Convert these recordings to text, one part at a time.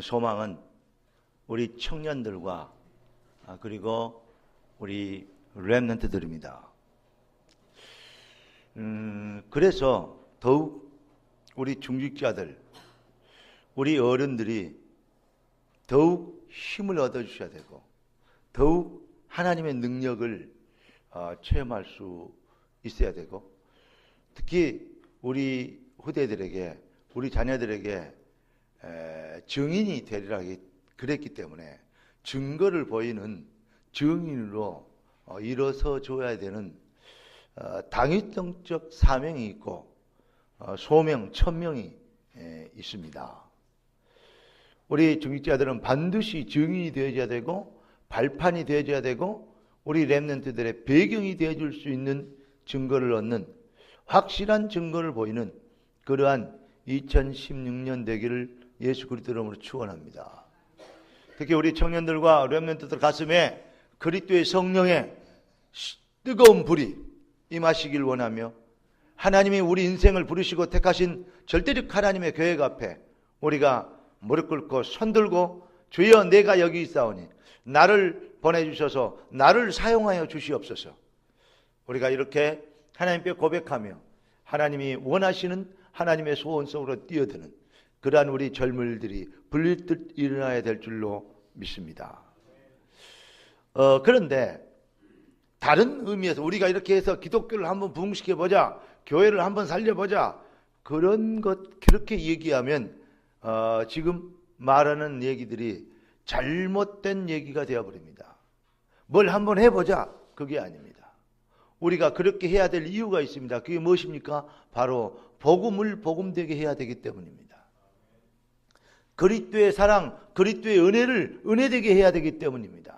소망은 우리 청년들과 그리고 우리 렘넌트들입니다. 그래서 더욱 우리 중직자들, 우리 어른들이 더욱 힘을 얻어주셔야 되고 더욱 하나님의 능력을 체험할 수 있어야 되고, 특히 우리 후대들에게, 우리 자녀들에게 증인이 되리라 그랬기 때문에 증거를 보이는 증인으로 일어서 줘야 되는 당위성적 사명이 있고 소명, 천명이 있습니다. 우리 중직자들은 반드시 증인이 되어야 되고 발판이 되어야 되고 우리 렘넌트들의 배경이 되어줄 수 있는 증거를 얻는, 확실한 증거를 보이는 그러한 2016년 되기를 예수 그리스도 이름으로 축원합니다. 특히 우리 청년들과 렘넌트들 가슴에 그리스도의 성령의 뜨거운 불이 임하시길 원하며, 하나님이 우리 인생을 부르시고 택하신 절대적 하나님의 계획 앞에 우리가 무릎 꿇고 손들고 주여 내가 여기 있사오니 나를 보내주셔서 나를 사용하여 주시옵소서. 우리가 이렇게 하나님께 고백하며 하나님이 원하시는 하나님의 소원 속으로 뛰어드는 그러한 우리 젊은이들이 불릴듯 일어나야 될 줄로 믿습니다. 그런데 다른 의미에서 우리가 이렇게 해서 기독교를 한번 부흥시켜보자, 교회를 한번 살려보자, 그런 것 그렇게 얘기하면 지금 말하는 얘기들이 잘못된 얘기가 되어버립니다. 뭘 한번 해보자, 그게 아닙니다. 우리가 그렇게 해야 될 이유가 있습니다. 그게 무엇입니까? 바로 복음을 복음되게 해야 되기 때문입니다. 그리스도의 사랑, 그리스도의 은혜를 은혜되게 해야 되기 때문입니다.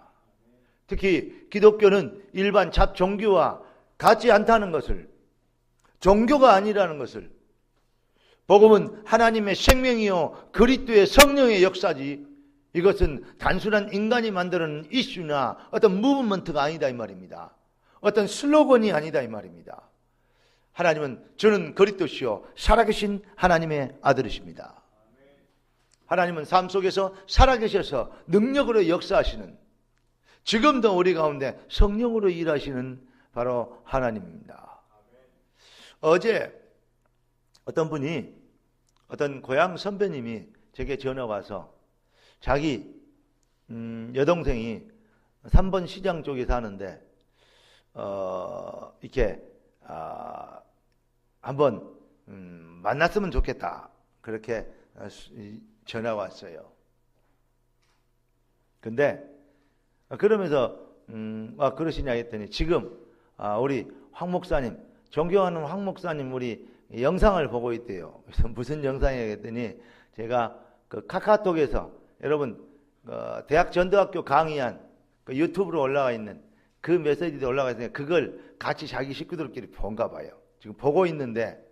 특히 기독교는 일반 잡종교와 같지 않다는 것을, 종교가 아니라는 것을, 복음은 하나님의 생명이요 그리스도의 성령의 역사지 이것은 단순한 인간이 만드는 이슈나 어떤 무브먼트가 아니다 이 말입니다. 어떤 슬로건이 아니다 이 말입니다. 하나님은 저는 그리스도시요 살아계신 하나님의 아들이십니다. 하나님은 삶 속에서 살아계셔서 능력으로 역사하시는, 지금도 우리 가운데 성령으로 일하시는 바로 하나님입니다. 어제 어떤 분이, 어떤 고향 선배님이 제게 전화 와서 자기 여동생이 3번 시장 쪽에 사는데 이렇게 한번 만났으면 좋겠다, 그렇게 전화 왔어요. 근데 그러면서 그러시냐 했더니 지금 우리 황 목사님, 존경하는 황 목사님 우리 영상을 보고 있대요. 그래서 무슨 영상이냐 했더니 제가 그 카카오톡에서 여러분 대학 전도학교 강의한 그 유튜브로 올라가 있는 그 메시지도 올라가 있으니까 그걸 같이 자기 식구들끼리 본가 봐요. 지금 보고 있는데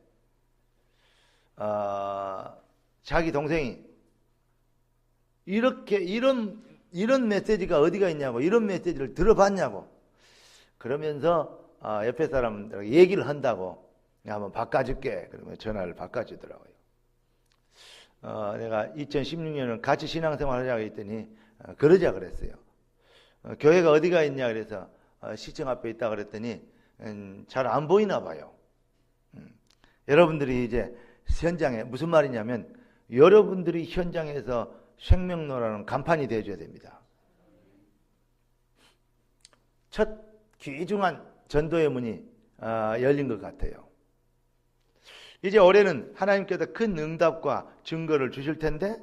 자기 동생이 이렇게 이런 메시지가 어디가 있냐고, 이런 메시지를 들어봤냐고 그러면서 옆에 사람들에게 얘기를 한다고, 한번 바꿔줄게 그러면 전화를 바꿔주더라고요. 내가 2016년은 같이 신앙생활 하자고 했더니 그러자 그랬어요. 교회가 어디가 있냐 그래서 시청 앞에 있다 그랬더니 잘 안 보이나 봐요. 여러분들이 이제 현장에, 무슨 말이냐면 여러분들이 현장에서 생명로라는 간판이 되어줘야 됩니다. 첫 귀중한 전도의 문이 열린 것 같아요. 이제 올해는 하나님께서 큰 응답과 증거를 주실 텐데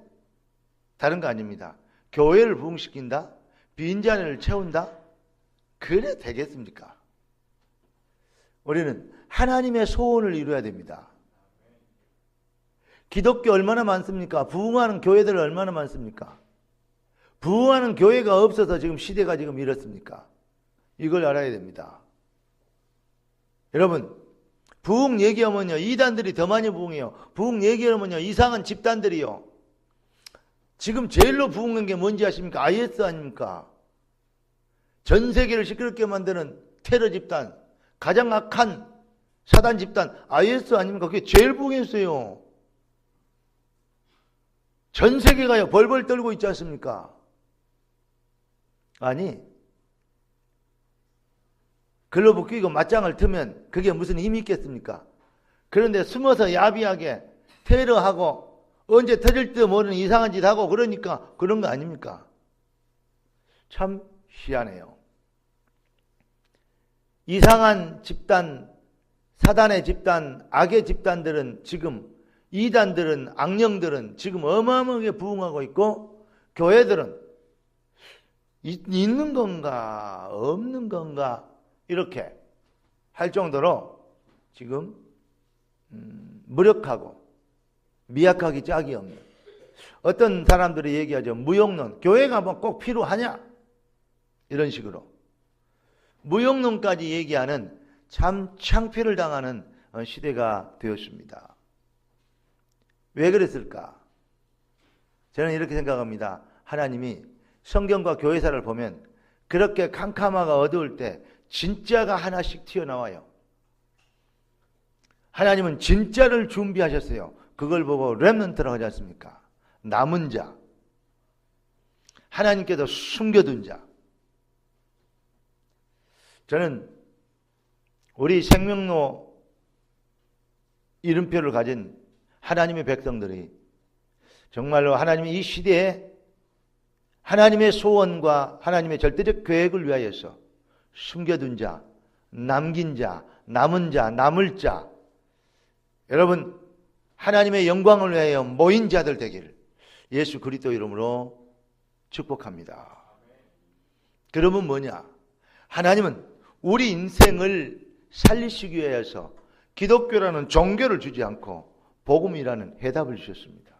다른 거 아닙니다. 교회를 부흥시킨다, 빈자리를 채운다, 그래 되겠습니까? 우리는 하나님의 소원을 이루어야 됩니다. 기독교 얼마나 많습니까? 부흥하는 교회들 얼마나 많습니까? 부흥하는 교회가 없어서 지금 시대가 지금 이렇습니까? 이걸 알아야 됩니다. 여러분, 부흥 얘기하면요 이단들이 더 많이 부흥해요. 부흥 얘기하면요 이상한 집단들이요. 지금 제일로 부흥한 게 뭔지 아십니까? IS 아닙니까? 전 세계를 시끄럽게 만드는 테러 집단, 가장 악한 사단 집단 IS 아닙니까? 그게 제일 부흥했어요. 전 세계가 벌벌 떨고 있지 않습니까? 아니, 글러브 끼고 맞짱을 트면 그게 무슨 힘이 있겠습니까? 그런데 숨어서 야비하게 테러하고 언제 터질지도 모르는 이상한 짓 하고 그러니까 그런 거 아닙니까? 참 희한해요. 이상한 집단, 사단의 집단, 악의 집단들은 지금, 이단들은, 악령들은 지금 어마어마하게 부흥하고 있고, 교회들은 있는 건가 없는 건가 이렇게 할 정도로 지금 무력하고 미약하기 짝이 없는, 어떤 사람들이 얘기하죠. 무용론, 교회가 뭐 꼭 필요하냐 이런 식으로 무용론까지 얘기하는 참 창피를 당하는 시대가 되었습니다. 왜 그랬을까? 저는 이렇게 생각합니다. 하나님이 성경과 교회사를 보면 그렇게 캄캄하고 어두울 때 진짜가 하나씩 튀어나와요. 하나님은 진짜를 준비하셨어요. 그걸 보고 렘넌트라고 하지 않습니까? 남은 자, 하나님께서 숨겨둔 자. 저는 우리 생명로 이름표를 가진 하나님의 백성들이 정말로 하나님의 이 시대에 하나님의 소원과 하나님의 절대적 계획을 위하여서 숨겨둔 자, 남긴 자, 남은 자, 남을 자, 여러분 하나님의 영광을 위하여 모인 자들 되기를 예수 그리스도 이름으로 축복합니다. 그러면 뭐냐? 하나님은 우리 인생을 살리시기 위해서 기독교라는 종교를 주지 않고 복음이라는 해답을 주셨습니다.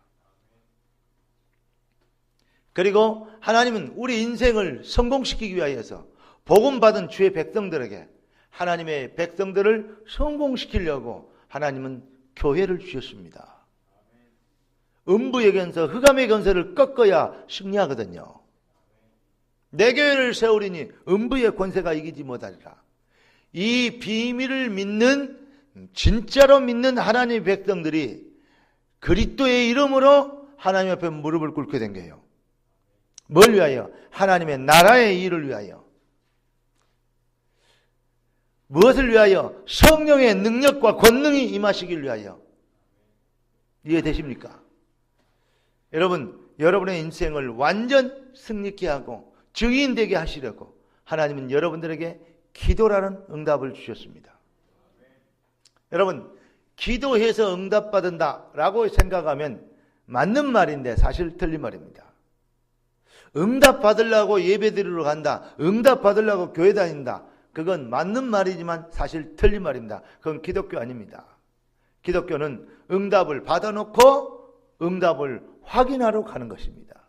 그리고 하나님은 우리 인생을 성공시키기 위해서 복음 받은 주의 백성들에게 하나님의 백성들을 성공시키려고 하나님은 교회를 주셨습니다. 음부의 권세, 흑암의 권세를 꺾어야 승리하거든요. 내 교회를 세우리니 음부의 권세가 이기지 못하리라. 이 비밀을 믿는, 진짜로 믿는 하나님의 백성들이 그리스도의 이름으로 하나님 앞에 무릎을 꿇게 된 거예요. 뭘 위하여? 하나님의 나라의 일을 위하여. 무엇을 위하여? 성령의 능력과 권능이 임하시길 위하여. 이해되십니까? 여러분, 여러분의 인생을 완전 승리케 하고 증인되게 하시려고 하나님은 여러분들에게 기도라는 응답을 주셨습니다. 여러분, 기도해서 응답받는다라고 생각하면 맞는 말인데 사실 틀린 말입니다. 응답받으려고 예배드리러 간다, 응답받으려고 교회 다닌다, 그건 맞는 말이지만 사실 틀린 말입니다. 그건 기독교 아닙니다. 기독교는 응답을 받아놓고 응답을 확인하러 가는 것입니다.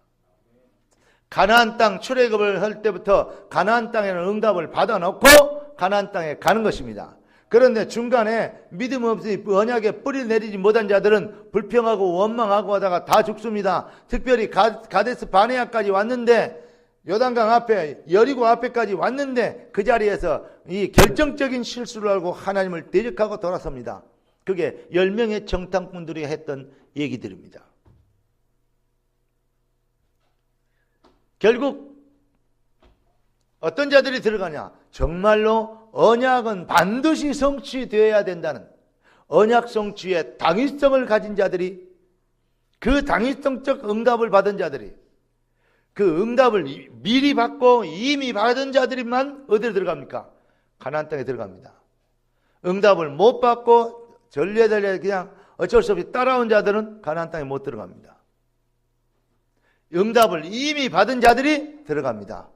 가나안 땅 출애굽을 할 때부터 가나안 땅에는 응답을 받아놓고 가나안 땅에 가는 것입니다. 그런데 중간에 믿음 없이 언약에 뿌리 내리지 못한 자들은 불평하고 원망하고 하다가 다 죽습니다. 특별히 가데스 바네아까지 왔는데, 요단강 앞에 여리고 앞에까지 왔는데 그 자리에서 이 결정적인 실수를 하고 하나님을 대적하고 돌아섭니다. 그게 10명의 정탐꾼들이 했던 얘기들입니다. 결국 어떤 자들이 들어가냐? 정말로 언약은 반드시 성취되어야 된다는 언약 성취의 당위성을 가진 자들이, 그 당위성적 응답을 받은 자들이, 그 응답을 미리 받고 이미 받은 자들만 어디로 들어갑니까? 가나안 땅에 들어갑니다. 응답을 못 받고 전례전례 그냥 어쩔 수 없이 따라온 자들은 가나안 땅에 못 들어갑니다. 응답을 이미 받은 자들이 들어갑니다.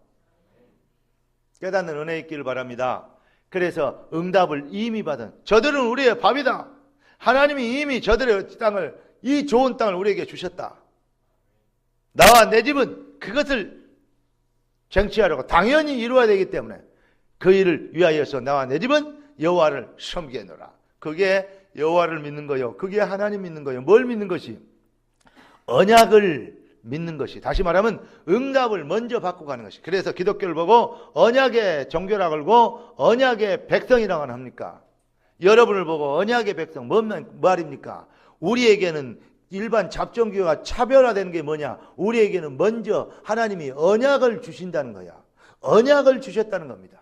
깨닫는 은혜 있기를 바랍니다. 그래서 응답을 이미 받은 저들은 우리의 밥이다. 하나님이 이미 저들의 땅을, 이 좋은 땅을 우리에게 주셨다. 나와 내 집은 그것을 쟁취하려고 당연히 이루어야 되기 때문에 그 일을 위하여서 나와 내 집은 여호와를 섬기노라. 그게 여호와를 믿는 거요. 그게 하나님 믿는 거요. 뭘 믿는 것이? 언약을 믿는 것이. 다시 말하면 응답을 먼저 받고 가는 것이. 그래서 기독교를 보고 언약의 종교라고 하고 언약의 백성이라고 합니까? 여러분을 보고 언약의 백성, 뭔 말입니까? 우리에게는 일반 잡종교회가 차별화되는 게 뭐냐? 우리에게는 먼저 하나님이 언약을 주신다는 거야. 언약을 주셨다는 겁니다.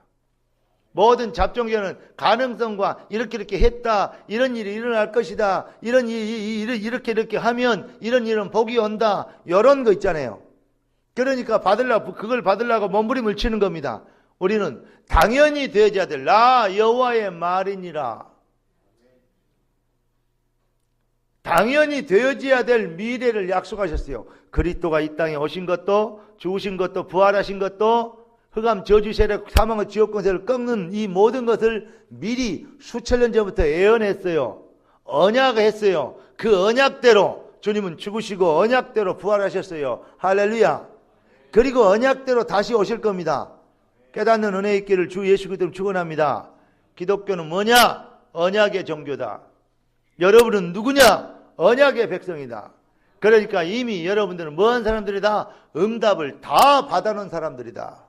모든 잡종교회는 가능성과 이렇게 했다, 이런 일이 일어날 것이다, 이런 일이 이렇게 하면 이런 복이 온다, 이런 거 있잖아요. 그러니까 그걸 받으려고 몸부림을 치는 겁니다. 우리는 당연히 되어야 될 나 여호와의 말이니라. 당연히 되어져야 될 미래를 약속하셨어요. 그리스도가 이 땅에 오신 것도, 죽으신 것도, 부활하신 것도, 흑암 저주 세력, 사망의 지옥 권세를 꺾는 이 모든 것을 미리 수천 년 전부터 예언했어요. 언약했어요. 그 언약대로 주님은 죽으시고 언약대로 부활하셨어요. 할렐루야. 그리고 언약대로 다시 오실 겁니다. 깨닫는 은혜 있기를 주 예수 그리스도로 축원합니다. 기독교는 뭐냐? 언약의 종교다. 여러분은 누구냐? 언약의 백성이다. 그러니까 이미 여러분들은 뭐한 사람들이다? 응답을 다 받아놓은 사람들이다.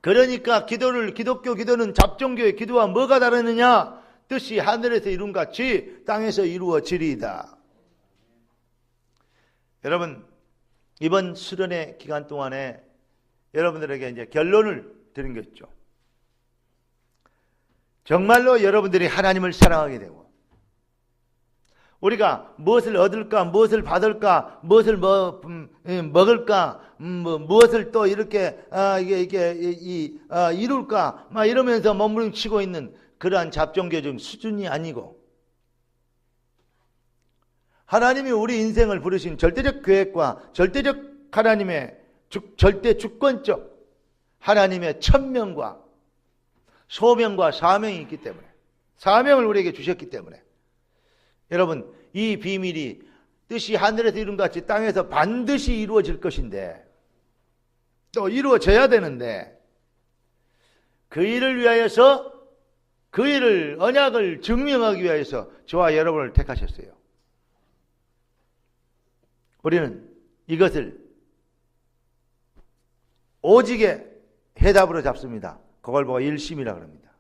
그러니까 기독교 기도는 잡종교의 기도와 뭐가 다르느냐? 뜻이 하늘에서 이룬 같이 땅에서 이루어지리이다. 여러분, 이번 수련회 기간 동안에 여러분들에게 이제 결론을 드린 거 있죠. 정말로 여러분들이 하나님을 사랑하게 되고, 우리가 무엇을 얻을까, 무엇을 받을까, 무엇을 먹을까, 무엇을 또 이렇게 이룰까, 막 이러면서 몸부림치고 있는 그러한 잡종교적 수준이 아니고, 하나님이 우리 인생을 부르신 절대적 계획과 절대적 하나님의 절대 주권적 하나님의 천명과 소명과 사명이 있기 때문에, 사명을 우리에게 주셨기 때문에, 여러분, 이 비밀이 뜻이 하늘에서 이룬 것 같이 땅에서 반드시 이루어질 것인데, 또 이루어져야 되는데, 그 일을 위하여서, 그 일을, 언약을 증명하기 위하여서 저와 여러분을 택하셨어요. 우리는 이것을 오직의 해답으로 잡습니다. 그걸 보고 일심이라고 합니다.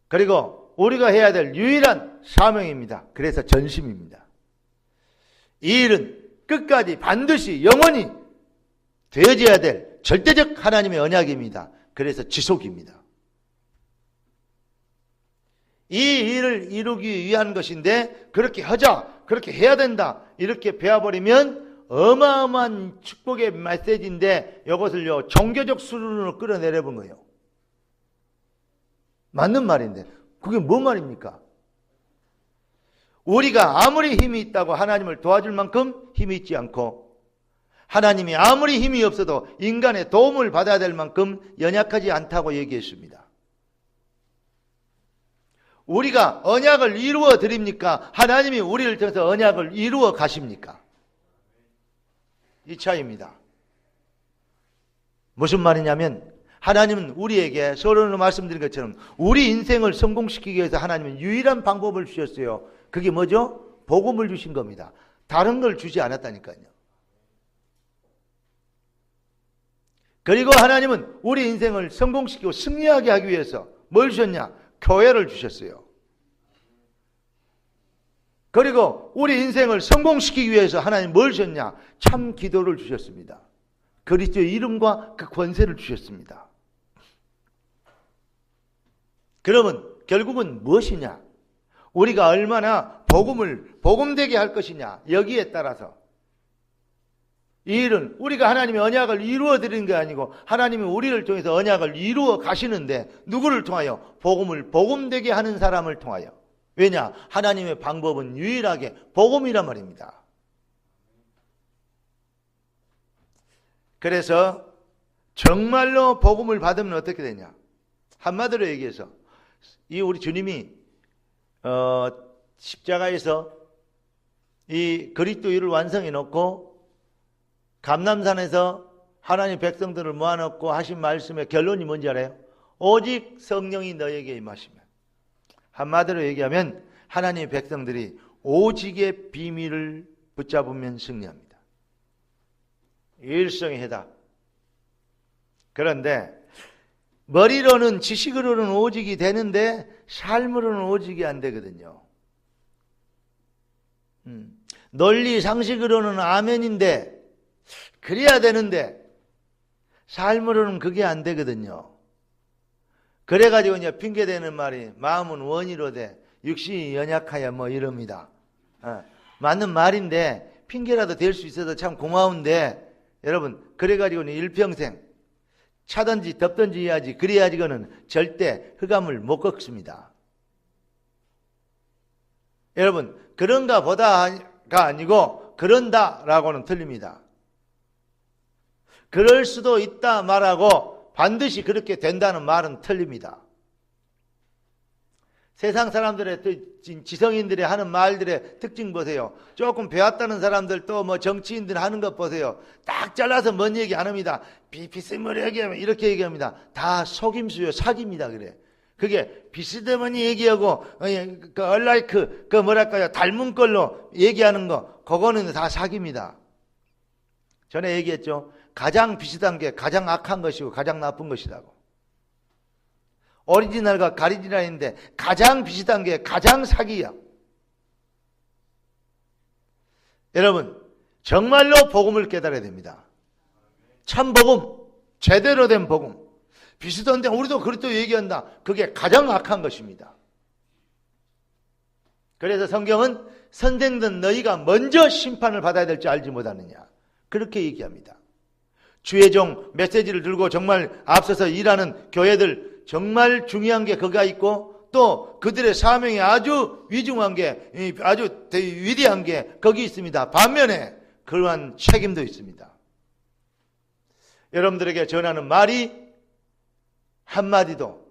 그리고 우리가 해야 될 유일한 사명입니다. 그래서 전심입니다. 이 일은 끝까지 반드시 영원히 되어져야 될 절대적 하나님의 언약입니다. 그래서 지속입니다. 이 일을 이루기 위한 것인데, 그렇게 하자, 그렇게 해야 된다, 이렇게 배워버리면 어마어마한 축복의 메시지인데, 이것을요 종교적 수준으로 끌어내려본 거예요. 맞는 말인데 그게 뭐 말입니까? 우리가 아무리 힘이 있다고 하나님을 도와줄 만큼 힘이 있지 않고, 하나님이 아무리 힘이 없어도 인간의 도움을 받아야 될 만큼 연약하지 않다고 얘기했습니다. 우리가 언약을 이루어 드립니까? 하나님이 우리를 통해서 언약을 이루어 가십니까? 이 차이입니다. 무슨 말이냐면, 하나님은 우리에게 서론으로 말씀드린 것처럼 우리 인생을 성공시키기 위해서 하나님은 유일한 방법을 주셨어요. 그게 뭐죠? 복음을 주신 겁니다. 다른 걸 주지 않았다니까요. 그리고 하나님은 우리 인생을 성공시키고 승리하게 하기 위해서 뭘 주셨냐? 교회를 주셨어요. 그리고 우리 인생을 성공시키기 위해서 하나님 뭘 주셨냐? 참 기도를 주셨습니다. 그리스도의 이름과 그 권세를 주셨습니다. 그러면 결국은 무엇이냐? 우리가 얼마나 복음되게 할 것이냐, 여기에 따라서 이 일은 우리가 하나님의 언약을 이루어 드리는 게 아니고 하나님이 우리를 통해서 언약을 이루어 가시는데, 누구를 통하여? 복음을 복음되게 하는 사람을 통하여. 왜냐? 하나님의 방법은 유일하게 복음이란 말입니다. 그래서 정말로 복음을 받으면 어떻게 되냐? 한마디로 얘기해서 이 우리 주님이 십자가에서 이 그리스도 일을 완성해 놓고 감람산에서 하나님 백성들을 모아놓고 하신 말씀의 결론이 뭔지 알아요? 오직 성령이 너에게 임하시면. 한마디로 얘기하면 하나님의 백성들이 오직의 비밀을 붙잡으면 승리합니다. 일성의 해답. 그런데 머리로는, 지식으로는 오직이 되는데 삶으로는 오직이 안 되거든요. 논리 상식으로는 아멘인데 그래야 되는데 삶으로는 그게 안 되거든요. 그래가지고 이제 핑계대는 말이 마음은 원이로되 육신이 연약하여 뭐 이럽니다. 맞는 말인데 핑계라도 될 수 있어서 참 고마운데 여러분 그래가지고는 일평생 차든지 덮든지 해야지 그래야지고는 절대 흑암을 못 걷습니다. 여러분 그런가 보다가 아니고 그런다라고는 틀립니다. 그럴 수도 있다 말하고 반드시 그렇게 된다는 말은 틀립니다. 세상 사람들의 지성인들이 하는 말들의 특징 보세요. 조금 배웠다는 사람들 또 뭐 정치인들 하는 것 보세요. 딱 잘라서 뭔 얘기 안 합니다. 비스무리 얘기하면 이렇게 얘기합니다. 다 속임수요 사기입니다. 그래. 그게 비스듬하니 얘기하고 얼라이크 그 뭐랄까요 닮은 걸로 얘기하는 거 그거는 다 사기입니다. 전에 얘기했죠. 가장 비슷한 게 가장 악한 것이고 가장 나쁜 것이라고. 오리지널과 가리지널인데 가장 비슷한 게 가장 사기야. 여러분 정말로 복음을 깨달아야 됩니다. 참 복음, 제대로 된 복음. 비슷한데 우리도 그렇게 얘기한다. 그게 가장 악한 것입니다. 그래서 성경은 선생된 너희가 먼저 심판을 받아야 될지 알지 못하느냐 그렇게 얘기합니다. 주의 종 메시지를 들고 정말 앞서서 일하는 교회들 정말 중요한 게 그가 있고 또 그들의 사명이 아주 위중한 게 아주 위대한 게 거기 있습니다. 반면에 그러한 책임도 있습니다. 여러분들에게 전하는 말이 한마디도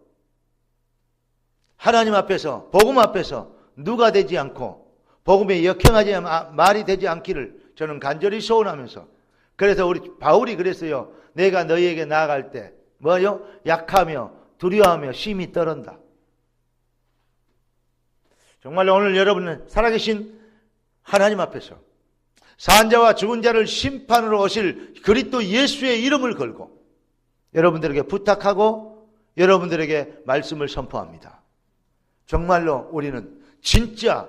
하나님 앞에서 복음 앞에서 누가 되지 않고 복음에 역행하지 말이 되지 않기를 저는 간절히 소원하면서 그래서 우리 바울이 그랬어요. 내가 너희에게 나아갈 때 뭐요? 약하며 두려워하며 심히 떨은다. 정말로 오늘 여러분은 살아계신 하나님 앞에서 산자와 죽은 자를 심판으로 오실 그리스도 예수의 이름을 걸고 여러분들에게 부탁하고 여러분들에게 말씀을 선포합니다. 정말로 우리는 진짜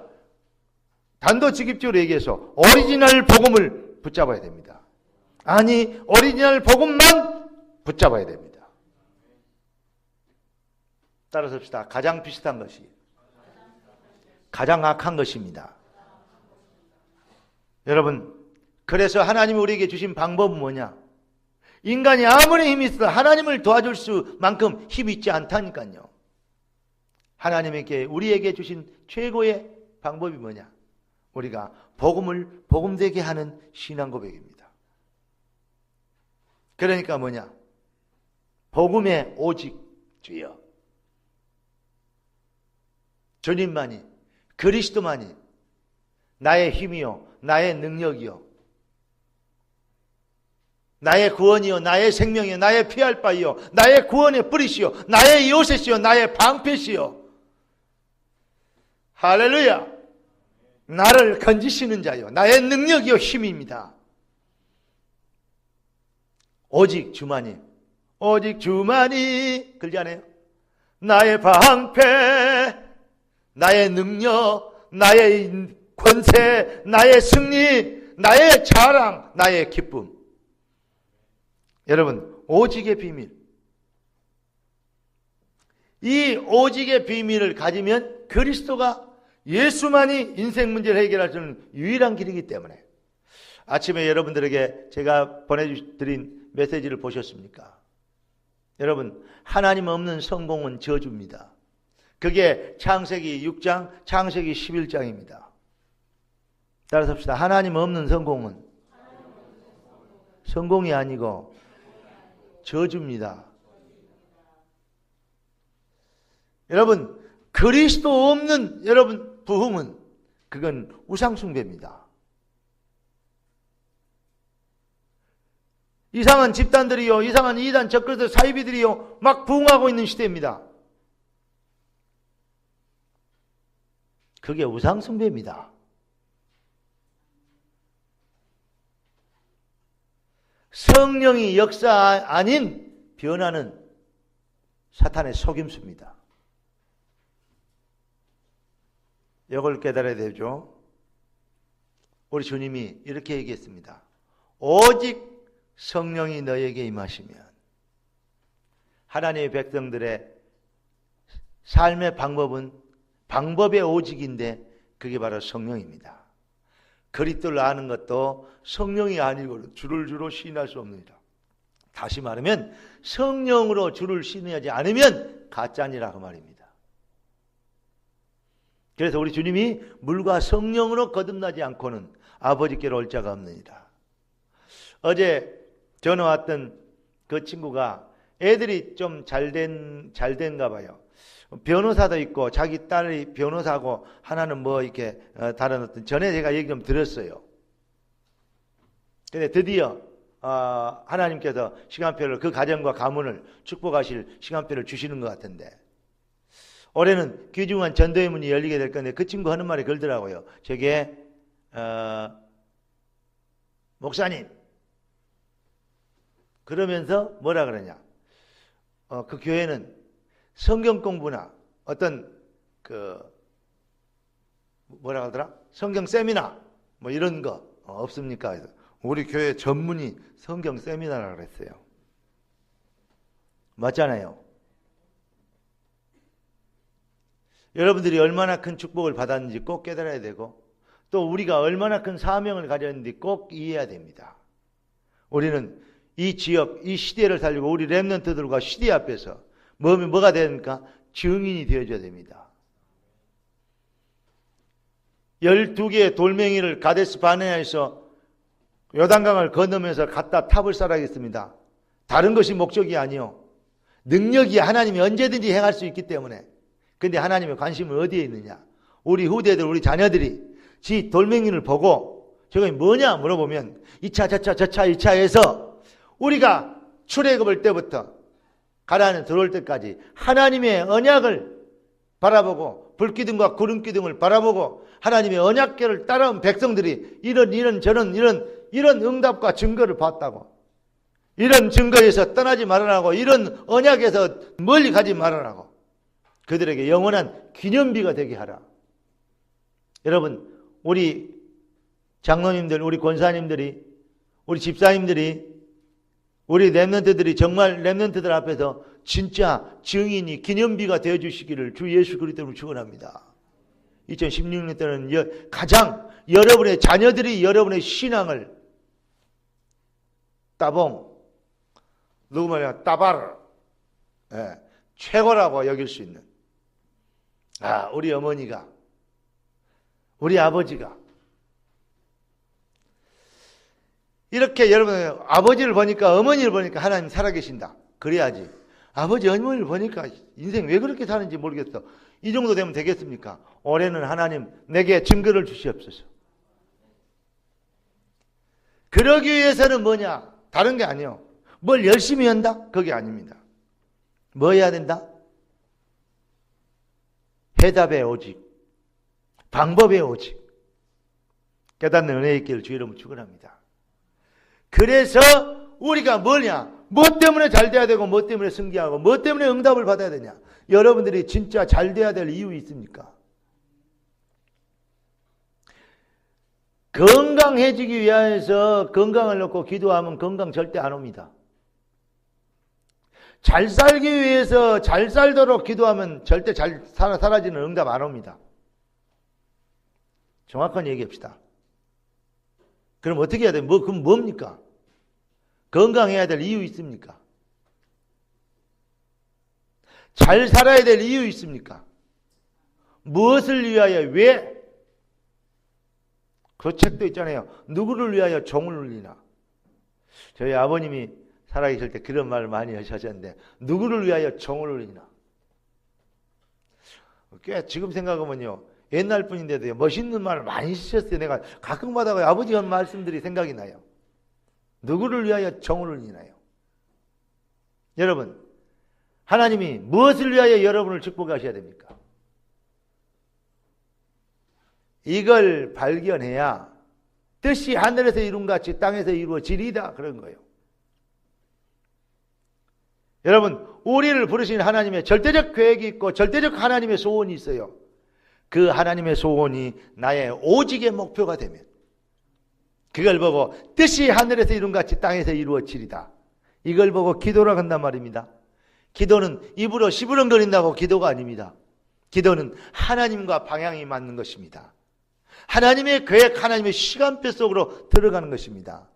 단도직입적으로 얘기해서 오리지널 복음을 붙잡아야 됩니다. 아니 오리지널 복음만 붙잡아야 됩니다. 따라서 합시다. 가장 비슷한 것이 가장 악한 것입니다. 여러분 그래서 하나님이 우리에게 주신 방법은 뭐냐? 인간이 아무리 힘이 있어도 하나님을 도와줄 수만큼 힘이 있지 않다니까요. 하나님에게 우리에게 주신 최고의 방법이 뭐냐? 우리가 복음을 복음되게 하는 신앙 고백입니다. 그러니까 뭐냐? 복음의 오직 주여 주님만이 그리스도만이 나의 힘이요 나의 능력이요 나의 구원이요 나의 생명이요 나의 피할 바이요 나의 구원의 뿌리시요 나의 요새시요 나의 방패시요 할렐루야 나를 건지시는 자요 나의 능력이요 힘입니다. 오직 주만이 오직 주만이 그러지 않아요? 나의 방패 나의 능력 나의 권세 나의 승리 나의 자랑 나의 기쁨. 여러분 오직의 비밀 이 오직의 비밀을 가지면 그리스도가 예수만이 인생 문제를 해결할 수 있는 유일한 길이기 때문에 아침에 여러분들에게 제가 보내드린 메시지를 보셨습니까? 여러분 하나님 없는 성공은 저주입니다. 그게 창세기 6장 창세기 11장입니다. 따라서 합시다. 하나님 없는 성공은 성공이 아니고 저주입니다. 여러분 그리스도 없는 여러분 부흥은 그건 우상숭배입니다. 이상한 집단들이요 이상한 이단 적그리스도 사이비들이요 막 부흥하고 있는 시대입니다. 그게 우상숭배입니다. 성령이 역사 아닌 변화는 사탄의 속임수입니다. 이걸 깨달아야 되죠. 우리 주님이 이렇게 얘기했습니다. 오직 성령이 너에게 임하시면 하나님의 백성들의 삶의 방법의 오직인데 그게 바로 성령입니다. 그리스도를 아는 것도 성령이 아니고 주를 주로 시인할 수 없느니라. 다시 말하면 성령으로 주를 시인하지 않으면 가짜니라 그 말입니다. 그래서 우리 주님이 물과 성령으로 거듭나지 않고는 아버지께로 올 자가 없느니라. 어제 전화 왔던 그 친구가 애들이 좀 잘된가 봐요. 변호사도 있고 자기 딸이 변호사고 하나는 뭐 이렇게 다른 어떤 전에 제가 얘기 좀 들었어요. 근데 드디어 하나님께서 시간표를 그 가정과 가문을 축복하실 시간표를 주시는 것 같은데 올해는 귀중한 전도의 문이 열리게 될 건데 그 친구 하는 말이 그러더라고요. 저게 목사님 그러면서 뭐라 그러냐. 그 교회는 성경 공부나 어떤 뭐라 하더라? 성경 세미나 뭐 이런 거 없습니까? 그래서 우리 교회 전문이 성경 세미나라고 그랬어요. 맞잖아요. 여러분들이 얼마나 큰 축복을 받았는지 꼭 깨달아야 되고 또 우리가 얼마나 큰 사명을 가졌는지 꼭 이해해야 됩니다. 우리는 이 지역, 이 시대를 살리고 우리 렘넌트들과 시대 앞에서 뭐가 되니까 증인이 되어줘야 됩니다. 12개의 돌멩이를 가데스 바네아에서 요단강을 건너면서 갖다 탑을 쌓아야겠습니다. 다른 것이 목적이 아니요. 능력이 하나님이 언제든지 행할 수 있기 때문에. 근데 하나님의 관심은 어디에 있느냐? 우리 후대들, 우리 자녀들이 지 돌멩이를 보고 저게 뭐냐 물어보면 2차, 저차, 2차에서 우리가 출애굽을 때부터 가나안에 들어올 때까지 하나님의 언약을 바라보고 불기둥과 구름기둥을 바라보고 하나님의 언약궤를 따라온 백성들이 이런 저런 이런 응답과 증거를 봤다고. 이런 증거에서 떠나지 말아라고. 이런 언약에서 멀리 가지 말아라고. 그들에게 영원한 기념비가 되게 하라. 여러분, 우리 장로님들, 우리 권사님들이, 우리 집사님들이, 우리 렘넌트들이 정말 렘넌트들 앞에서 진짜 증인이 기념비가 되어주시기를 주 예수 그리스도로 축원합니다. 2016년 때는 가장 여러분의 자녀들이 여러분의 신앙을 따봉, 누구 말이야 따바르, 최고라고 여길 수 있는 우리 어머니가, 우리 아버지가 이렇게 여러분 아버지를 보니까 어머니를 보니까 하나님 살아계신다. 그래야지. 아버지 어머니를 보니까 인생 왜 그렇게 사는지 모르겠어. 이 정도 되면 되겠습니까? 올해는 하나님 내게 증거를 주시옵소서. 그러기 위해서는 뭐냐? 다른 게 아니에요. 뭘 열심히 한다? 그게 아닙니다. 뭐 해야 된다? 해답의 오직, 방법의 오직, 깨닫는 은혜의 있기를 주 이름으로 축원합니다. 그래서 우리가 뭐냐? 뭐 때문에 잘 돼야 되고 뭐 때문에 승리하고 뭐 때문에 응답을 받아야 되냐? 여러분들이 진짜 잘 돼야 될 이유 있습니까? 건강해지기 위해서 건강을 놓고 기도하면 건강 절대 안 옵니다. 잘 살기 위해서 잘 살도록 기도하면 절대 잘 사라지는 응답 안 옵니다. 정확한 얘기합시다. 그럼 어떻게 해야 돼요? 그럼 뭡니까? 건강해야 될 이유 있습니까? 잘 살아야 될 이유 있습니까? 무엇을 위하여, 왜? 그 책도 있잖아요. 누구를 위하여 종을 울리나? 저희 아버님이 살아계실 때 그런 말을 많이 하셨는데, 누구를 위하여 종을 울리나? 꽤 지금 생각하면요, 옛날 분인데도 멋있는 말을 많이 쓰셨어요. 내가 가끔마다 아버지가 한 말씀들이 생각이 나요. 누구를 위하여 종을 울리나요? 여러분, 하나님이 무엇을 위하여 여러분을 축복하셔야 됩니까? 이걸 발견해야 뜻이 하늘에서 이룬같이 땅에서 이루어지리다 그런 거예요. 여러분, 우리를 부르신 하나님의 절대적 계획이 있고 절대적 하나님의 소원이 있어요. 그 하나님의 소원이 나의 오직의 목표가 되면 그걸 보고 뜻이 하늘에서 이룬 같이 땅에서 이루어지리다. 이걸 보고 기도라고 한단 말입니다. 기도는 입으로 시부렁거린다고 기도가 아닙니다. 기도는 하나님과 방향이 맞는 것입니다. 하나님의 계획, 하나님의 시간표 속으로 들어가는 것입니다.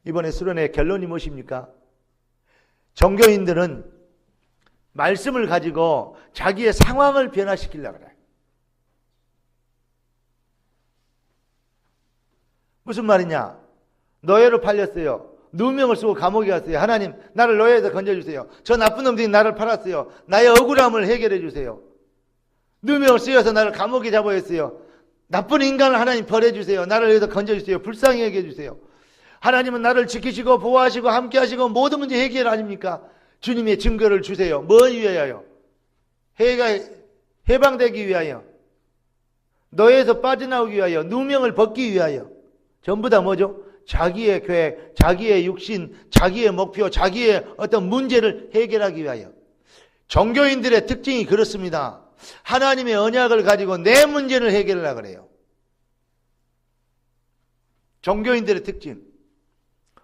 이번에 수련회 결론이 무엇입니까? 종교인들은 말씀을 가지고 자기의 상황을 변화시키려고 그래요. 무슨 말이냐? 노예로 팔렸어요. 누명을 쓰고 감옥에 갔어요. 하나님, 나를 노예에서 건져주세요. 저 나쁜 놈들이 나를 팔았어요. 나의 억울함을 해결해 주세요. 누명을 쓰여서 나를 감옥에 잡아했어요. 나쁜 인간을 하나님 벌해주세요. 나를 여기서 건져주세요. 불쌍히 해결해주세요. 하나님은 나를 지키시고 보호하시고 함께하시고 모든 문제 해결 아닙니까? 주님의 증거를 주세요. 뭐 위하여? 해방되기 위하여, 노예에서 빠져나오기 위하여, 누명을 벗기 위하여. 전부 다 뭐죠? 자기의 계획, 자기의 육신, 자기의 목표, 자기의 어떤 문제를 해결하기 위하여. 종교인들의 특징이 그렇습니다. 하나님의 언약을 가지고 내 문제를 해결하려고 그래요. 종교인들의 특징.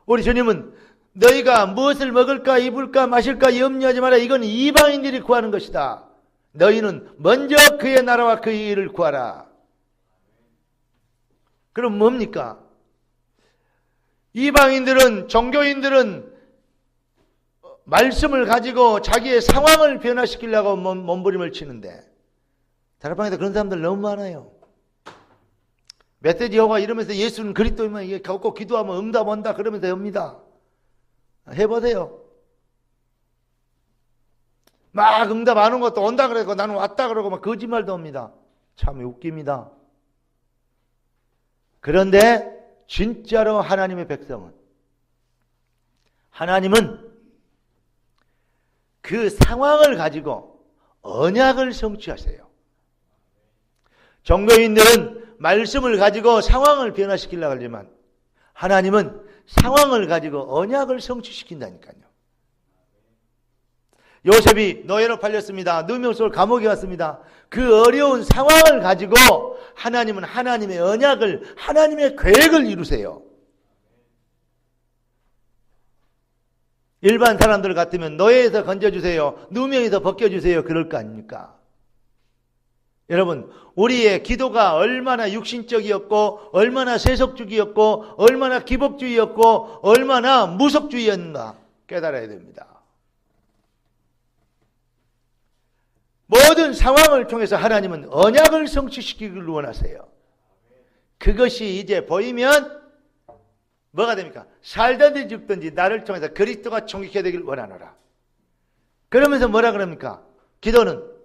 우리 주님은 너희가 무엇을 먹을까 입을까 마실까 염려하지 마라. 이건 이방인들이 구하는 것이다. 너희는 먼저 그의 나라와 그의 일을 구하라. 그럼 뭡니까? 이방인들은, 종교인들은 말씀을 가지고 자기의 상황을 변화시키려고 몸부림을 치는데, 다락방에도 그런 사람들 너무 많아요. 멧돼지 여호와 이러면서 예수는 그리스도이면 이게 꼭 기도하면 응답 온다 그러면서 합니다. 해보세요. 막 응답 안 온 것도 온다 그러고 나는 왔다 그러고 막 거짓말도 합니다. 참 웃깁니다. 그런데 진짜로 하나님의 백성은, 하나님은 그 상황을 가지고 언약을 성취하세요. 종교인들은 말씀을 가지고 상황을 변화시키려고 하지만 하나님은 상황을 가지고 언약을 성취시킨다니까요. 요셉이 노예로 팔렸습니다. 누명 속으로 감옥에 갔습니다. 그 어려운 상황을 가지고 하나님은 하나님의 언약을, 하나님의 계획을 이루세요. 일반 사람들 같으면 노예에서 건져주세요, 누명에서 벗겨주세요, 그럴 거 아닙니까? 여러분, 우리의 기도가 얼마나 육신적이었고 얼마나 세속주의였고 얼마나 기복주의였고 얼마나 무속주의였는가 깨달아야 됩니다. 모든 상황을 통해서 하나님은 언약을 성취시키기를 원하세요. 그것이 이제 보이면 뭐가 됩니까? 살든지 죽든지 나를 통해서 그리스도가 총익해 되기를 원하노라. 그러면서 뭐라 그럽니까? 기도는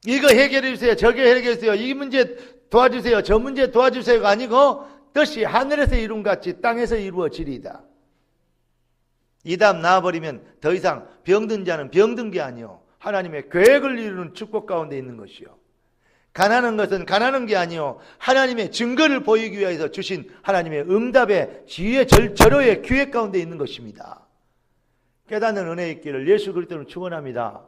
이거 해결해 주세요, 저거 해결해 주세요, 이 문제 도와주세요, 저 문제 도와주세요가 아니고 뜻이 하늘에서 이룬 같이 땅에서 이루어지리이다. 이 다음 나와버리면 더 이상 병든 자는 병든 게 아니요 하나님의 계획을 이루는 축복 가운데 있는 것이요, 가난한 것은 가난한 게 아니요 하나님의 증거를 보이기 위해서 주신 하나님의 응답의 지혜 절호의 기획 가운데 있는 것입니다. 깨닫는 은혜 있기를 예수 그리스도는 축원합니다.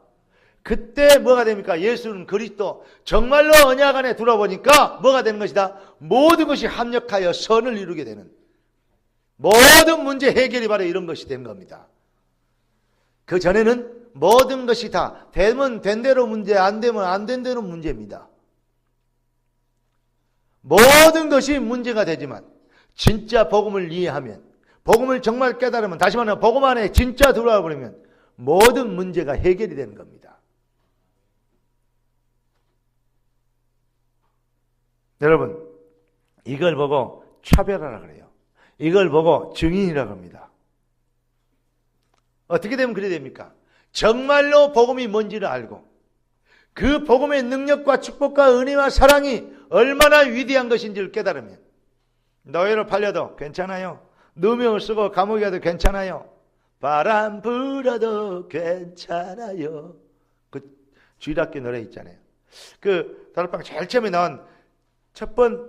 그때 뭐가 됩니까? 예수는 그리스도, 정말로 언약 안에 들어보니까 뭐가 되는 것이다? 모든 것이 합력하여 선을 이루게 되는, 모든 문제 해결이 바로 이런 것이 된 겁니다. 그 전에는 모든 것이 다 되면 된 대로 문제, 안 되면 안 된 대로 문제입니다. 모든 것이 문제가 되지만 진짜 복음을 이해하면, 복음을 정말 깨달으면, 다시 말하면 복음 안에 진짜 들어와 버리면 모든 문제가 해결이 되는 겁니다. 여러분, 이걸 보고 차별하라 그래요. 이걸 보고 증인이라고 합니다. 어떻게 되면 그래 됩니까? 정말로 복음이 뭔지를 알고 그 복음의 능력과 축복과 은혜와 사랑이 얼마나 위대한 것인지를 깨달으면 노예로 팔려도 괜찮아요. 누명을 쓰고 감옥에 가도 괜찮아요. 바람 불어도 괜찮아요. 그 주일학교 노래 있잖아요. 그 다락방 제일 처음에 나온 첫 번,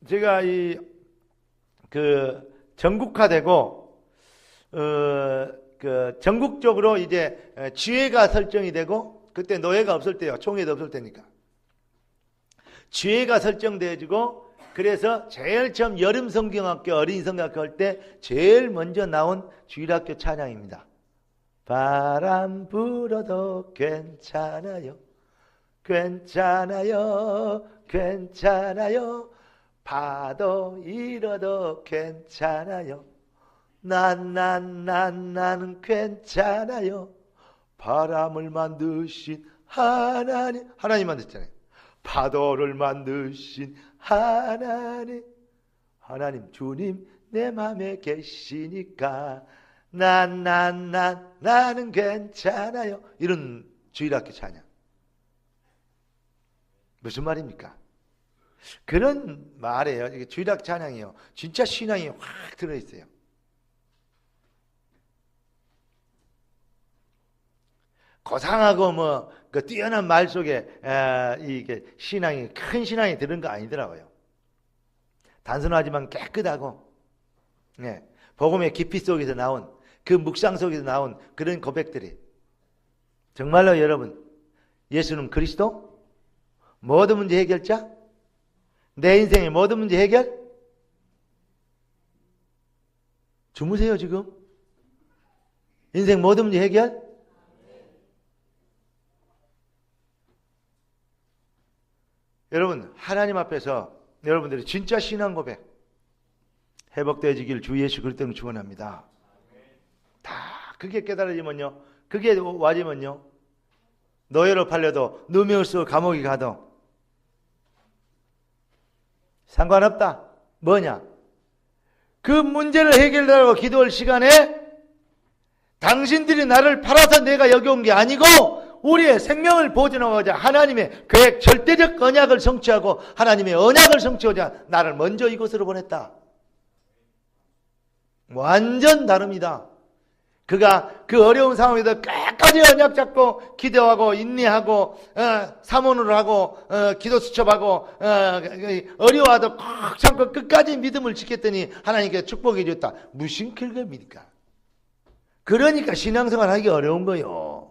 제가 전국화되고, 전국적으로 이제 지회가 설정이 되고, 그때 노예가 없을 때요. 총회도 없을 때니까. 지회가 설정되어지고, 그래서 제일 처음 여름 성경학교, 어린이 성경학교 할 때 제일 먼저 나온 주일학교 찬양입니다. 바람 불어도 괜찮아요. 괜찮아요. 괜찮아요. 파도 일어도 괜찮아요. 나는 괜찮아요. 바람을 만드신 하나님 만드셨잖아요. 파도를 만드신 하나님 주님 내 맘에 계시니까 나는 괜찮아요. 이런 주일학교 찬양. 무슨 말입니까? 그런 말이에요. 이게 주일학교 찬양이에요. 진짜 신앙이 확 들어있어요. 고상하고 그 뛰어난 말 속에 이게 신앙이 큰 신앙이 들은 거 아니더라고요. 단순하지만 깨끗하고 복음의 깊이 속에서 나온 그 묵상 속에서 나온 그런 고백들이 정말로 여러분 예수는 그리스도 모든 문제 해결자 내 인생의 모든 문제 해결 주무세요 지금 인생 모든 문제 해결 여러분 하나님 앞에서 여러분들이 진짜 신앙 고백 회복되어지기를 주 예수 그리스도로 축원합니다. 다 그게 깨달아지면요 그게 와지면요 노예로 팔려도 누명을 쓰고 감옥에 가도 상관없다. 뭐냐 그 문제를 해결하려고 기도할 시간에 당신들이 나를 팔아서 내가 여기 온 게 아니고 우리의 생명을 보존하고자 하나님의 계획 절대적 언약을 성취하고 하나님의 언약을 성취하고자 나를 먼저 이곳으로 보냈다. 완전 다릅니다. 그가 그 어려운 상황에서 끝까지 언약 잡고 기도하고 인내하고 사모를 하고 기도 수첩하고 어려워도 꼭 참고 끝까지 믿음을 지켰더니 하나님께 축복해 줬다. 무슨 결과입니까? 그러니까 신앙생활 하기 어려운 거요.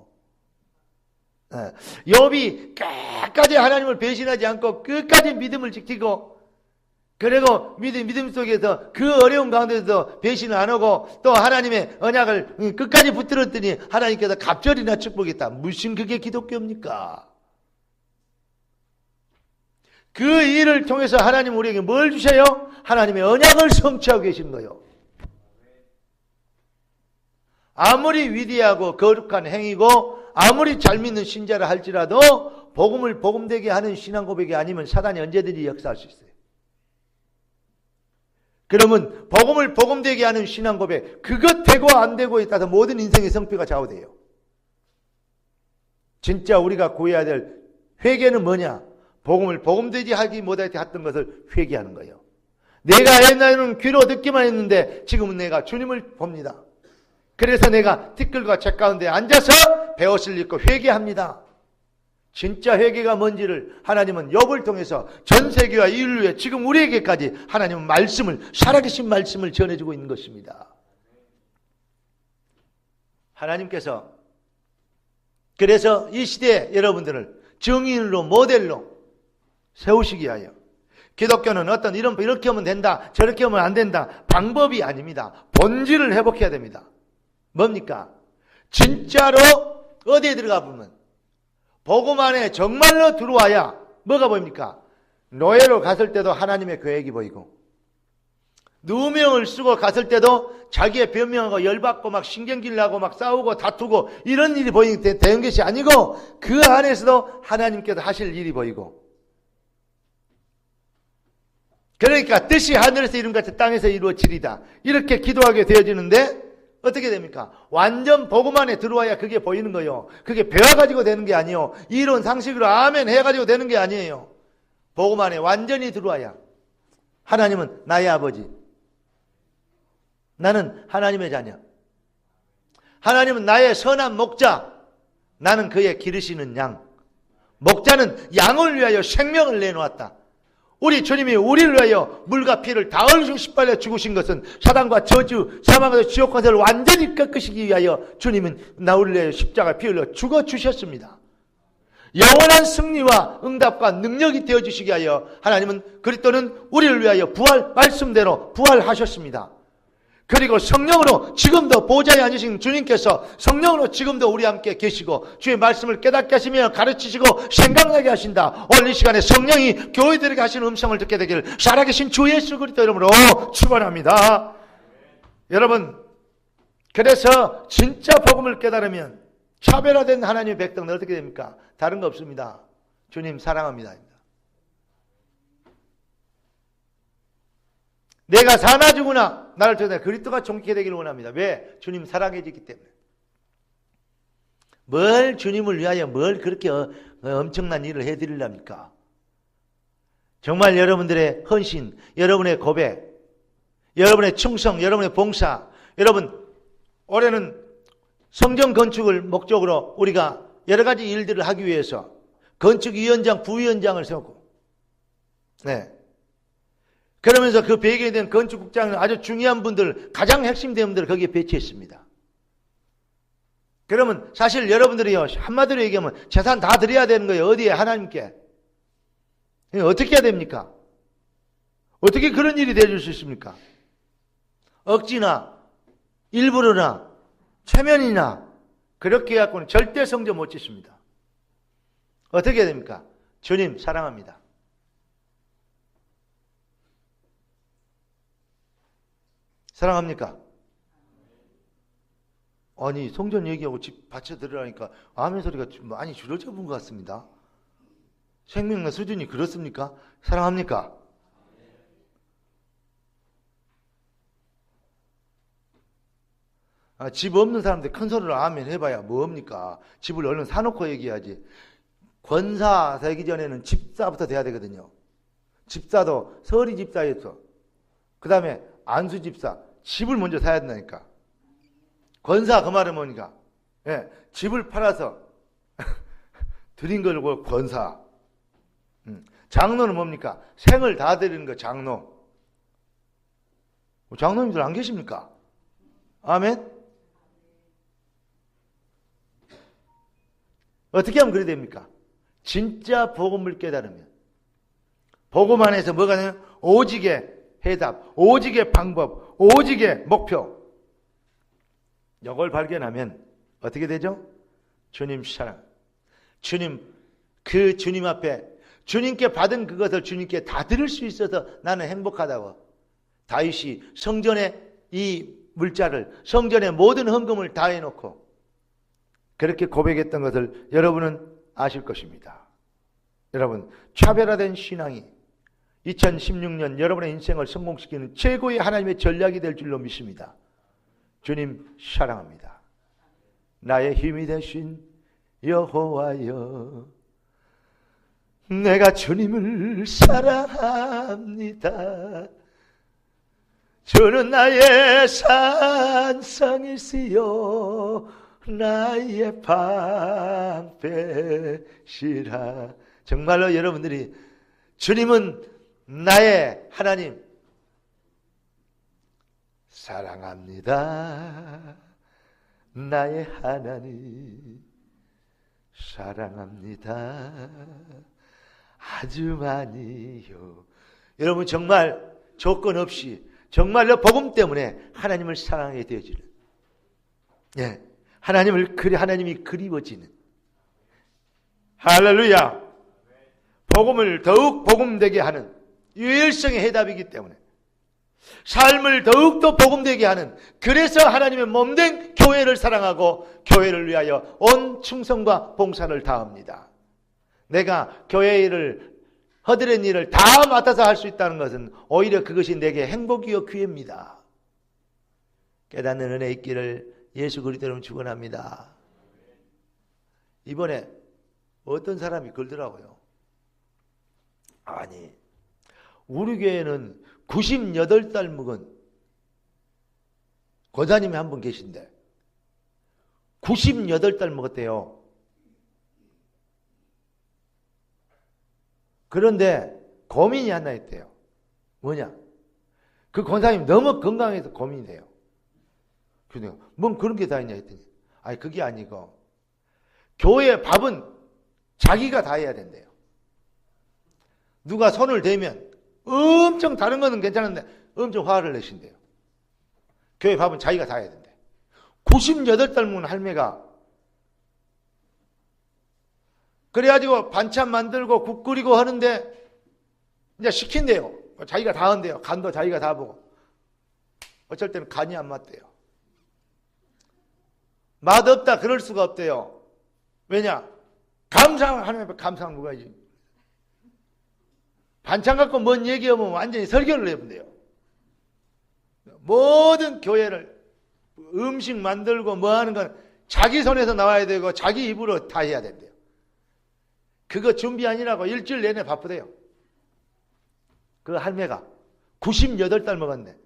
욥이 끝까지 하나님을 배신하지 않고 끝까지 믿음을 지키고 그리고 믿음 속에서 그 어려운 가운데서 배신을 안 하고 또 하나님의 언약을 끝까지 붙들었더니 하나님께서 갑절이나 축복했다. 무슨 그게 기독교입니까? 그 일을 통해서 하나님 우리에게 뭘 주셔요? 하나님의 언약을 성취하고 계신 거예요. 아무리 위대하고 거룩한 행위고 아무리 잘 믿는 신자라 할지라도 복음을 복음되게 하는 신앙 고백이 아니면 사단이 언제든지 역사할 수 있어요. 그러면 복음을 복음되게 하는 신앙 고백 그것 되고 안 되고에 따라서 모든 인생의 성패가 좌우돼요. 진짜 우리가 구해야 될 회개는 뭐냐? 복음을 복음되게 하기 못하게 했던 것을 회개하는 거예요. 내가 옛날에는 귀로 듣기만 했는데 지금은 내가 주님을 봅니다. 그래서 내가 티끌과 책 가운데 앉아서 배옷을 입고 회개합니다. 진짜 회개가 뭔지를 하나님은 욥을 통해서 전 세계와 인류에 지금 우리에게까지 하나님은 말씀을 살아계신 말씀을 전해주고 있는 것입니다. 하나님께서 그래서 이 시대에 여러분들을 정의인으로 모델로 세우시기 위하여 기독교는 어떤 이렇게 하면 된다 저렇게 하면 안 된다 방법이 아닙니다. 본질을 회복해야 됩니다. 뭡니까? 진짜로 어디에 들어가 보면 복음 안에 정말로 들어와야 뭐가 보입니까? 노예로 갔을 때도 하나님의 계획이 보이고 누명을 쓰고 갔을 때도 자기의 변명하고 열받고 막 신경질 나고 막 싸우고 다투고 이런 일이 되는 것이 아니고 그 안에서도 하나님께서 하실 일이 보이고 그러니까 뜻이 하늘에서 이룬같이 땅에서 이루어지리다 이렇게 기도하게 되어지는데 어떻게 됩니까? 완전 복음 안에 들어와야 그게 보이는 거예요. 그게 배워가지고 되는 게 아니에요. 이론 상식으로 아멘 해가지고 되는 게 아니에요. 복음 안에 완전히 들어와야 하나님은 나의 아버지 나는 하나님의 자녀 하나님은 나의 선한 목자 나는 그의 기르시는 양 목자는 양을 위하여 생명을 내놓았다. 우리 주님이 우리를 위하여 물과 피를 다 흘리시고 십발려 죽으신 것은 사단과 저주, 사망과 지옥 권세를 완전히 꺾으시기 위하여 주님은 나를 위하여 십자가 피 흘려 죽어주셨습니다. 영원한 승리와 응답과 능력이 되어주시게 하여 하나님은 그리스도는 우리를 위하여 부활 말씀대로 부활하셨습니다. 그리고 성령으로 지금도 보좌에 앉으신 주님께서 성령으로 지금도 우리 함께 계시고 주의 말씀을 깨닫게 하시며 가르치시고 생각나게 하신다. 오늘 이 시간에 성령이 교회들에게 하시는 음성을 듣게 되기를 살아계신 주 예수 그리스도 이름으로 축원합니다. 여러분, 그래서 진짜 복음을 깨달으면 차별화된 하나님의 백성은 어떻게 됩니까? 다른 거 없습니다. 주님 사랑합니다. 내가 사나 죽으나 나를 통해 그리스도가 존귀케 되기를 원합니다. 왜? 주님 사랑해지기 때문에. 뭘 주님을 위하여 뭘 그렇게 엄청난 일을 해드리랍니까? 정말 여러분들의 헌신, 여러분의 고백, 여러분의 충성, 여러분의 봉사, 여러분 올해는 성전 건축을 목적으로 우리가 여러 가지 일들을 하기 위해서 건축위원장, 부위원장을 세우고, 네. 그러면서 그 배경에 대한 건축국장은 아주 중요한 분들, 가장 핵심 대원들을 거기에 배치했습니다. 그러면 사실 여러분들이요, 한마디로 얘기하면 재산 다 드려야 되는 거예요. 어디에? 하나님께. 어떻게 해야 됩니까? 어떻게 그런 일이 되어줄 수 있습니까? 억지나, 일부러나, 최면이나, 그렇게 해갖고는 절대 성전 못 짓습니다. 어떻게 해야 됩니까? 주님, 사랑합니다. 사랑합니까? 아니, 성전 얘기하고 집 받쳐 들으라니까 아멘 소리가 좀 많이 줄어져 본 것 같습니다. 생명의 수준이 그렇습니까? 사랑합니까? 집 없는 사람들 큰 소리로 아멘 해봐야 뭐합니까? 집을 얼른 사놓고 얘기해야지. 권사 되기 전에는 집사부터 돼야 되거든요. 집사도 서리 집사에서, 그 다음에 안수 집사, 집을 먼저 사야 된다니까. 권사 그 말은 뭐니까? 예, 집을 팔아서 드린 걸 권사. 장로는 뭡니까? 생을 다 드리는 거 장로. 장로님들 안 계십니까? 아멘? 어떻게 하면 그래 됩니까? 진짜 복음을 깨달으면, 복음 안에서 뭐가 되냐면 오직의 해답, 오직의 방법, 오직의 목표, 이걸 발견하면 어떻게 되죠? 주님 사랑, 주님, 그 주님 앞에 주님께 받은 그것을 주님께 다 드릴 수 있어서 나는 행복하다고. 다윗이 성전에 이 물자를, 성전의 모든 헌금을 다 해놓고 그렇게 고백했던 것을 여러분은 아실 것입니다. 여러분, 차별화된 신앙이 2016년 여러분의 인생을 성공시키는 최고의 하나님의 전략이 될 줄로 믿습니다. 주님 사랑합니다. 나의 힘이 되신 여호와여, 내가 주님을 사랑합니다. 주는 나의 산성이시여 나의 방패시라. 정말로 여러분들이 주님은 나의 하나님 사랑합니다. 나의 하나님 사랑합니다. 아주 많이요. 여러분 정말 조건 없이 정말로 복음 때문에 하나님을 사랑하게 되어지는, 예, 하나님이 그리워지는, 할렐루야, 복음을 더욱 복음되게 하는 유일성의 해답이기 때문에 삶을 더욱더 복음되게 하는, 그래서 하나님의 몸된 교회를 사랑하고 교회를 위하여 온 충성과 봉사를 다합니다. 내가 교회 일을, 허드렛 일을 다 맡아서 할 수 있다는 것은 오히려 그것이 내게 행복이요 기회입니다. 깨닫는 은혜 있기를 예수 그리스도로 축원합니다. 이번에 어떤 사람이 그러더라고요. 아니, 우리 교회는 98살 먹은 권사님이 한 분 계신데 98살 먹었대요. 그런데 고민이 하나 있대요. 뭐냐? 그 권사님 너무 건강해서 고민이 돼요. 그래서 뭔 그런 게 다 있냐 했더니, 아니 그게 아니고 교회 밥은 자기가 다 해야 된대요. 누가 손을 대면 엄청 다른 거는 괜찮은데 엄청 화를 내신대요. 교회 밥은 자기가 다 해야 된대. 98살 먹은 할매가 그래가지고 반찬 만들고 국 끓이고 하는데 이제 시킨대요. 자기가 다 한대요. 간도 자기가 다 보고. 어쩔 때는 간이 안 맞대요. 맛없다 그럴 수가 없대요. 왜냐? 감상하면 감상 먹어야지. 반찬 갖고 뭔 얘기하면 완전히 설교를 해본대요. 모든 교회를 음식 만들고 뭐 하는 건 자기 손에서 나와야 되고 자기 입으로 다 해야 된대요. 그거 준비하느라고 일주일 내내 바쁘대요. 그 할매가 98살 먹었네.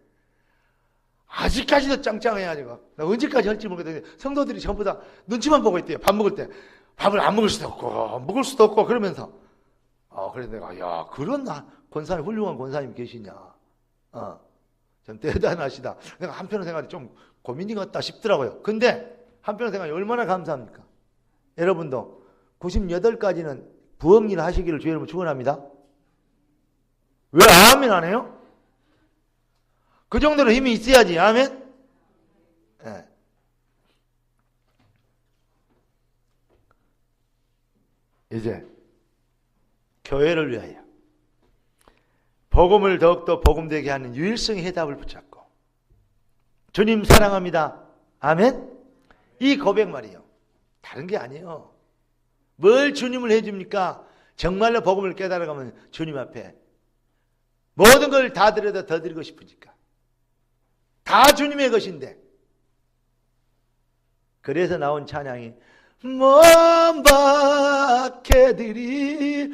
아직까지도 짱짱해가지고 나 언제까지 할지 모르겠는데 성도들이 전부 다 눈치만 보고 있대요. 밥 먹을 때 밥을 안 먹을 수도 없고 그러면서 그래서 내가 야 그런 권사님 훌륭한 권사님 계시냐. 참 대단하시다. 내가 한편으로 생각해 좀 고민이 같다 싶더라고요. 근데 한편으로 생각해 얼마나 감사합니까? 여러분도 98까지는 부엌일 하시기를 주의 이름으로 축원합니다. 왜 아멘 안 해요? 그 정도로 힘이 있어야지. 아멘. 네. 이제 교회를 위하여 복음을 더욱더 복음되게 하는 유일성의 해답을 붙잡고 주님 사랑합니다. 아멘. 이 고백 말이에요. 다른 게 아니에요. 뭘 주님을 해줍니까? 정말로 복음을 깨달아가면 주님 앞에 모든 걸 다 드려도 더 드리고 싶으니까. 다 주님의 것인데. 그래서 나온 찬양이 먼 박해들이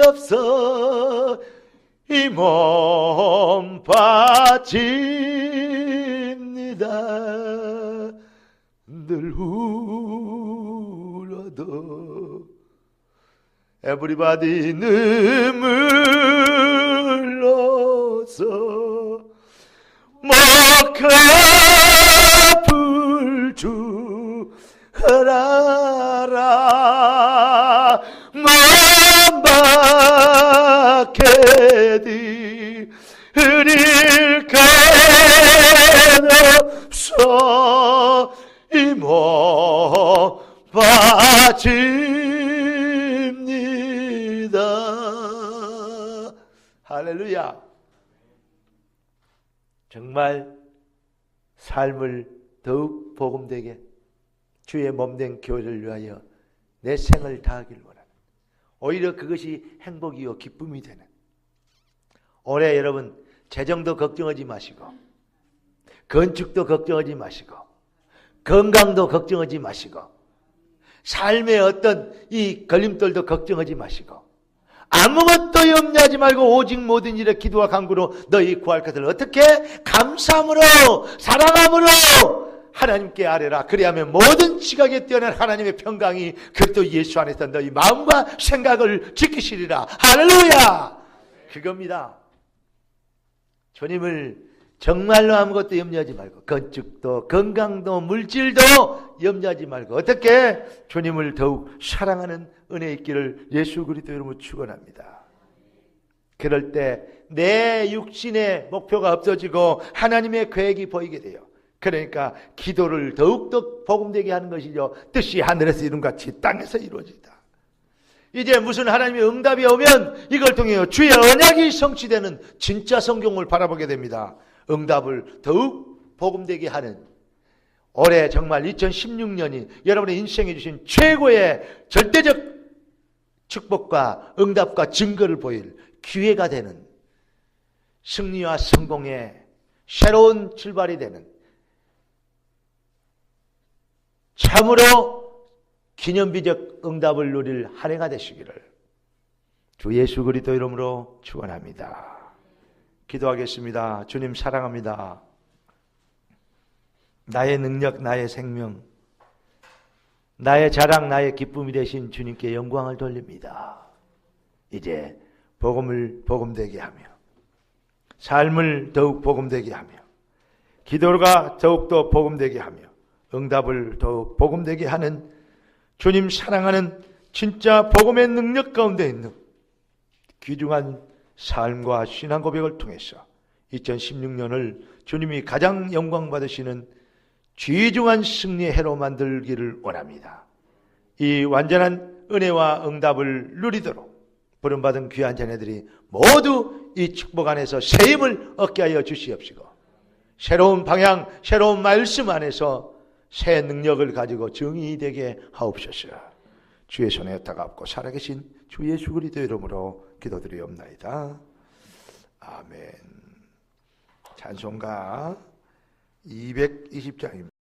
끝없어 이 몸 바칩니다. 늘 울어도 Everybody 눈물로써 목합을 주하라 먼 박해디 흐릴 것 없어 이 몸 바칩니다. 할렐루야. 정말 삶을 더욱 복음되게 주의 몸된 교회를 위하여 내 생을 다하길 원하는, 오히려 그것이 행복이요 기쁨이 되는, 올해 여러분 재정도 걱정하지 마시고 건축도 걱정하지 마시고 건강도 걱정하지 마시고 삶의 어떤 이 걸림돌도 걱정하지 마시고 아무것도 염려하지 말고 오직 모든 일에 기도와 간구로 너희 구할 것을 어떻게? 감사함으로 사랑함으로 하나님께 아뢰라. 그리하면 모든 지각에 뛰어난 하나님의 평강이 그리스도 예수 안에서 너희 마음과 생각을 지키시리라. 할렐루야. 그겁니다. 주님을 정말로 아무것도 염려하지 말고 건축도 건강도 물질도 염려하지 말고 어떻게? 주님을 더욱 사랑하는 은혜 있기를 예수 그리스도 이름으로 축원합니다. 그럴 때 내 육신의 목표가 없어지고 하나님의 계획이 보이게 돼요. 그러니까 기도를 더욱더 복음되게 하는 것이죠. 뜻이 하늘에서 이룬 같이 땅에서 이루어지다. 이제 무슨 하나님의 응답이 오면 이걸 통해 주의 언약이 성취되는 진짜 성경을 바라보게 됩니다. 응답을 더욱 복음되게 하는, 올해 정말 2016년이 여러분의 인생에 주신 최고의 절대적 축복과 응답과 증거를 보일 기회가 되는, 승리와 성공의 새로운 출발이 되는 참으로 기념비적 응답을 누릴 한 해가 되시기를 주 예수 그리스도 이름으로 축원합니다. 기도하겠습니다. 주님 사랑합니다. 나의 능력, 나의 생명, 나의 자랑, 나의 기쁨이 되신 주님께 영광을 돌립니다. 이제 복음을 복음되게 하며 삶을 더욱 복음되게 하며 기도가 더욱더 복음되게 하며 응답을 더욱 복음되게 하는 주님 사랑하는 진짜 복음의 능력 가운데 있는 귀중한 삶과 신앙 고백을 통해서 2016년을 주님이 가장 영광 받으시는 귀중한 승리의 해로 만들기를 원합니다. 이 완전한 은혜와 응답을 누리도록 부름받은 귀한 자녀들이 모두 이 축복 안에서 새 힘을 얻게 하여 주시옵시고, 새로운 방향, 새로운 말씀 안에서 새 능력을 가지고 정의되게 하옵소서. 주의 손에 다가옵고 살아계신 주 예수 그리스도의 이름으로 기도드리옵나이다. 아멘. 찬송가 220장입니다.